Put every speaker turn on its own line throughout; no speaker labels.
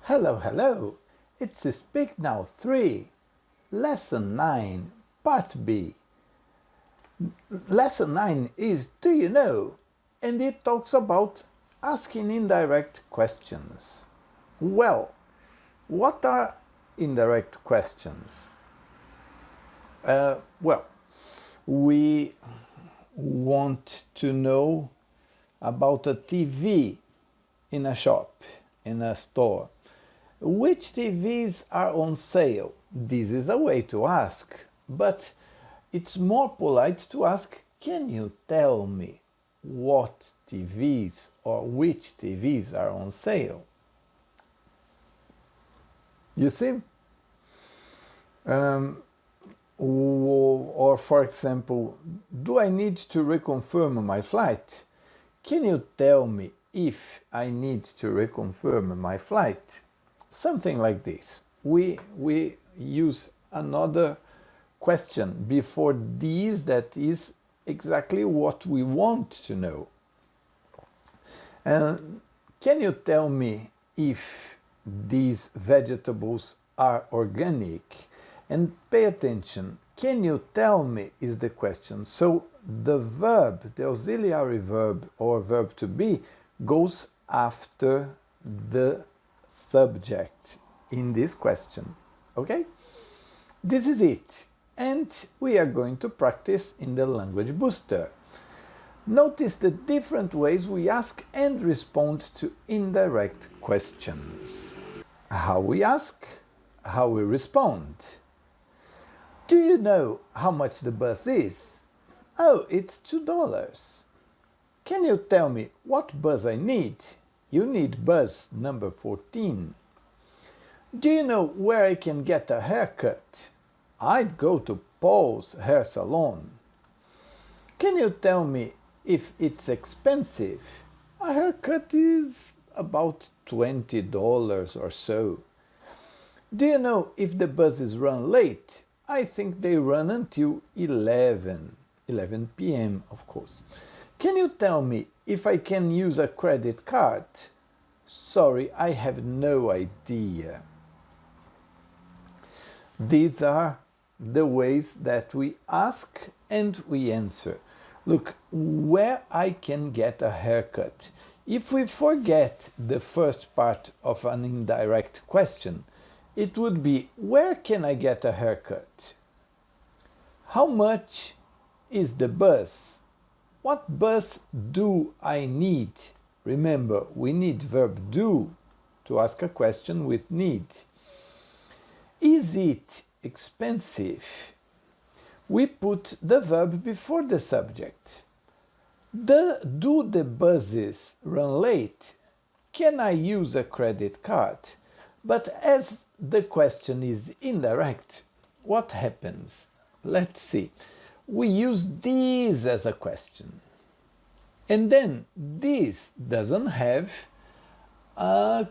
Hello, hello! It's Speak Now 3, Lesson 9, Part B. Lesson 9 is Do You Know? And it talks about asking indirect questions. Well, what are indirect questions? We want to know about a TV in a shop, in a store. Which TVs are on sale? This is a way to ask, but it's more polite to ask, can you tell me what TVs or which TVs are on sale? You see? Or for example, do I need to reconfirm my flight? Can you tell me if I need to reconfirm my flight? Something like this. We use another question before these that is exactly what we want to know. Can you tell me if these vegetables are organic? And pay attention, can you tell me is the question. So the verb, the auxiliary verb or verb to be goes after the subject in this question. Okay? This is it. And we are going to practice in the language booster. Notice the different ways we ask and respond to indirect questions. How we ask, how we respond. Do you know how much the bus is? Oh, it's $2. Can you tell me what bus I need? You need bus number 14. Do you know where I can get a haircut? I'd go to Paul's hair salon. Can you tell me if it's expensive? A haircut is about $20 or so. Do you know if the buses run late? I think they run until 11 p.m. of course. Can you tell me if I can use a credit card? Sorry, I have no idea. These are the ways that we ask and we answer. Look, where I can get a haircut. If we forget the first part of an indirect question, it would be, where can I get a haircut? How much is the bus? What bus do I need? Remember, we need verb do to ask a question with need. Is it expensive? We put the verb before the subject. Do the buses run late? Can I use a credit card? But as the question is indirect, what happens? Let's see. We use this as a question. And then this doesn't have the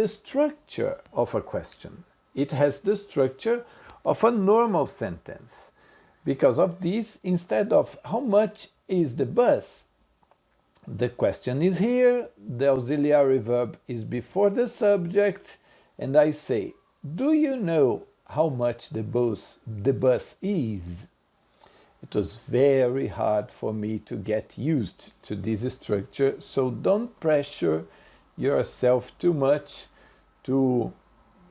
structure of a question. It has the structure of a normal sentence. Because of this, instead of how much is the bus, the question is here, the auxiliary verb is before the subject, and I say, do you know how much the bus is? It was very hard for me to get used to this structure, so don't pressure yourself too much to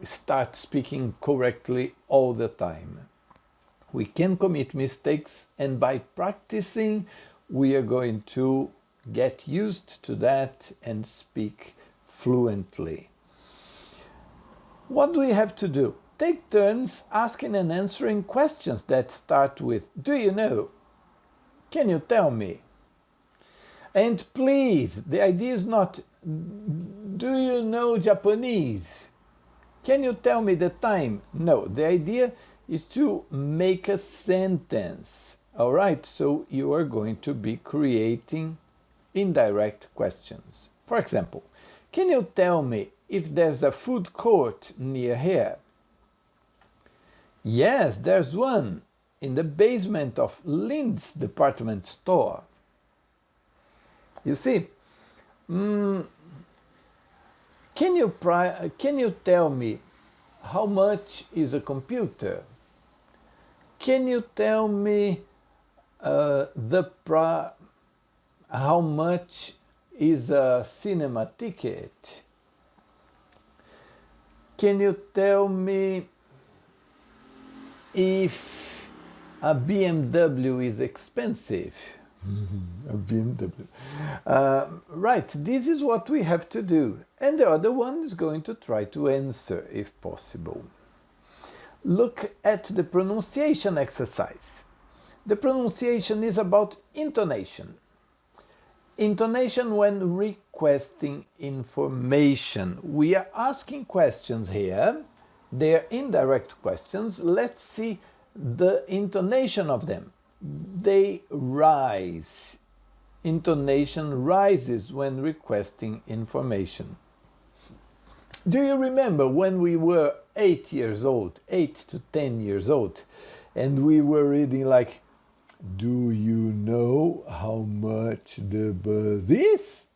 start speaking correctly all the time. We can commit mistakes, and by practicing, we are going to get used to that and speak fluently. What do we have to do? Take turns asking and answering questions that start with, do you know? Can you tell me? And please, the idea is not, do you know Japanese? Can you tell me the time? No, the idea is to make a sentence. All right, so you are going to be creating indirect questions. For example, can you tell me if there's a food court near here? Yes, there's one in the basement of Lynn's department store. You see, Can you tell me how much is a computer? Can you tell me how much is a cinema ticket? Can you tell me if a BMW is expensive? A BMW. Right, this is what we have to do. And the other one is going to try to answer if possible. Look at the pronunciation exercise. The pronunciation is about intonation. Intonation when requesting information. We are asking questions here. They are indirect questions. Let's see the intonation of them. They rise. Intonation rises when requesting information. Do you remember when we were 8 years old, 8 to 10 years old, and we were reading like, do you know how much the bus is?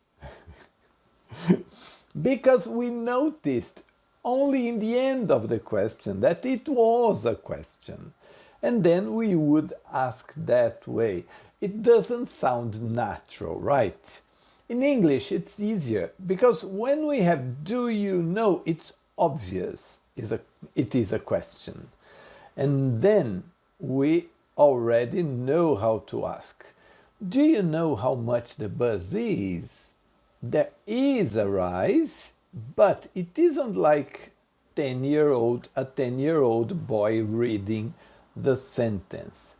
Because we noticed only in the end of the question that it was a question. And then we would ask that way. It doesn't sound natural, right? In English, it's easier because when we have do you know, it's obvious it is a question. And then we already know how to ask. Do you know how much the bus is? There is a rise, but it isn't like a 10-year-old boy reading the sentence.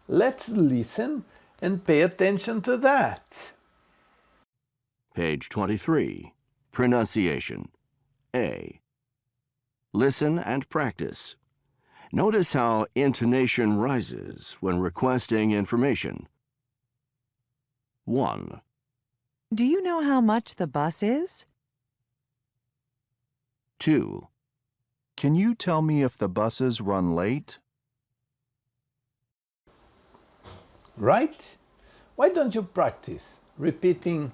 Let's listen and pay attention to that.
Page 23. Pronunciation. A. Listen and practice. Notice how intonation rises when requesting information. 1.
Do you know how much the bus is?
2.
Can you tell me if the buses run late?
Right? Why don't you practice repeating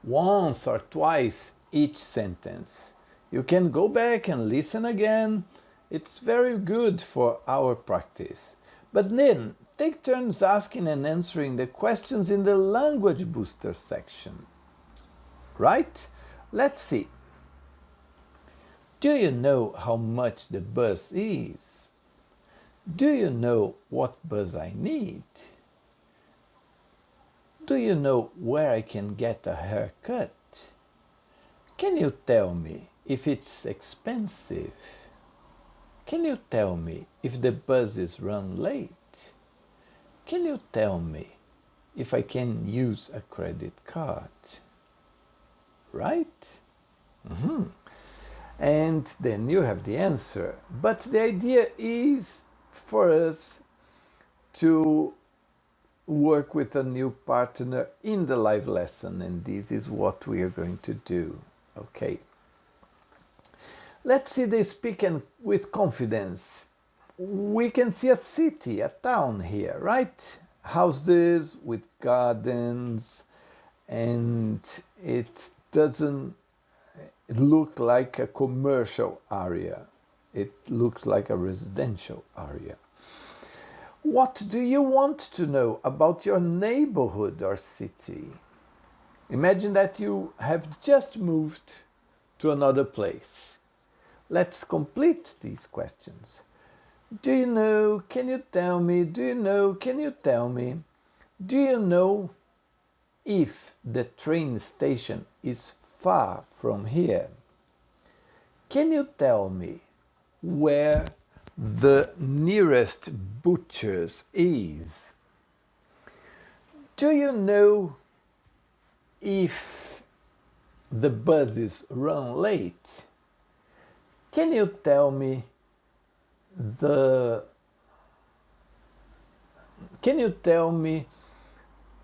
once or twice each sentence? You can go back and listen again. It's very good for our practice. But then, take turns asking and answering the questions in the Language Booster section. Right? Let's see. Do you know how much the bus is? Do you know what bus I need? Do you know where I can get a haircut? Can you tell me if it's expensive? Can you tell me if the buses run late? Can you tell me if I can use a credit card? Right? And then you have the answer. But the idea is for us to work with a new partner in the live lesson, and this is what we are going to do. Okay. Let's see they speak with confidence. We can see a city, a town here, right? Houses with gardens, and it doesn't look like a commercial area. It looks like a residential area. What do you want to know about your neighborhood or city? Imagine that you have just moved to another place. Let's complete these questions. Do you know? Can you tell me? Do you know? Can you tell me? Do you know if the train station is far from here? Can you tell me where the nearest butcher's is? Do you know if the buses run late? Can you tell me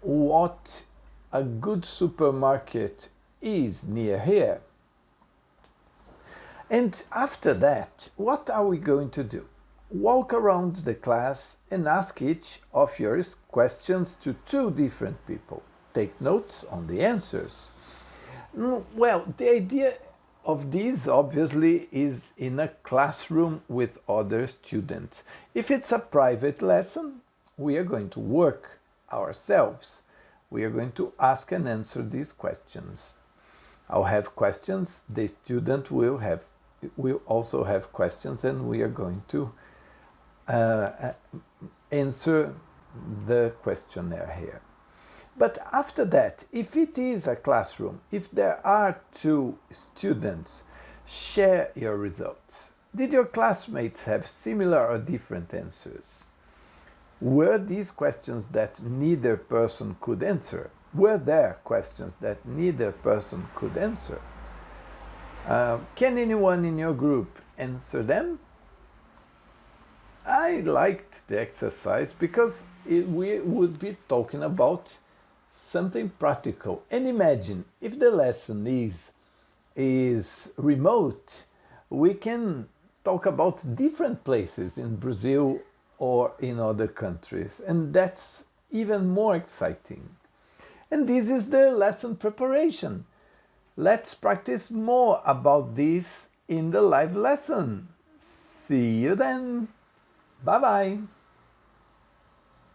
what a good supermarket is near here? And after that, what are we going to do? Walk around the class and ask each of your questions to 2 different people. Take notes on the answers. Well, the idea of these obviously is in a classroom with other students. If it's a private lesson, we are going to work ourselves. We are going to ask and answer these questions. I'll have questions, the student will also have questions, and we are going to answer the questionnaire here. But after that, if it is a classroom, if there are two students, share your results. Did your classmates have similar or different answers? Were these questions that neither person could answer? Were there questions that neither person could answer? Can anyone in your group answer them? I liked the exercise because we would be talking about something practical. And imagine if the lesson is remote, we can talk about different places in Brazil or in other countries, and that's even more exciting. And this is the lesson preparation. Let's practice more about this in the live lesson. See you then. Bye-bye.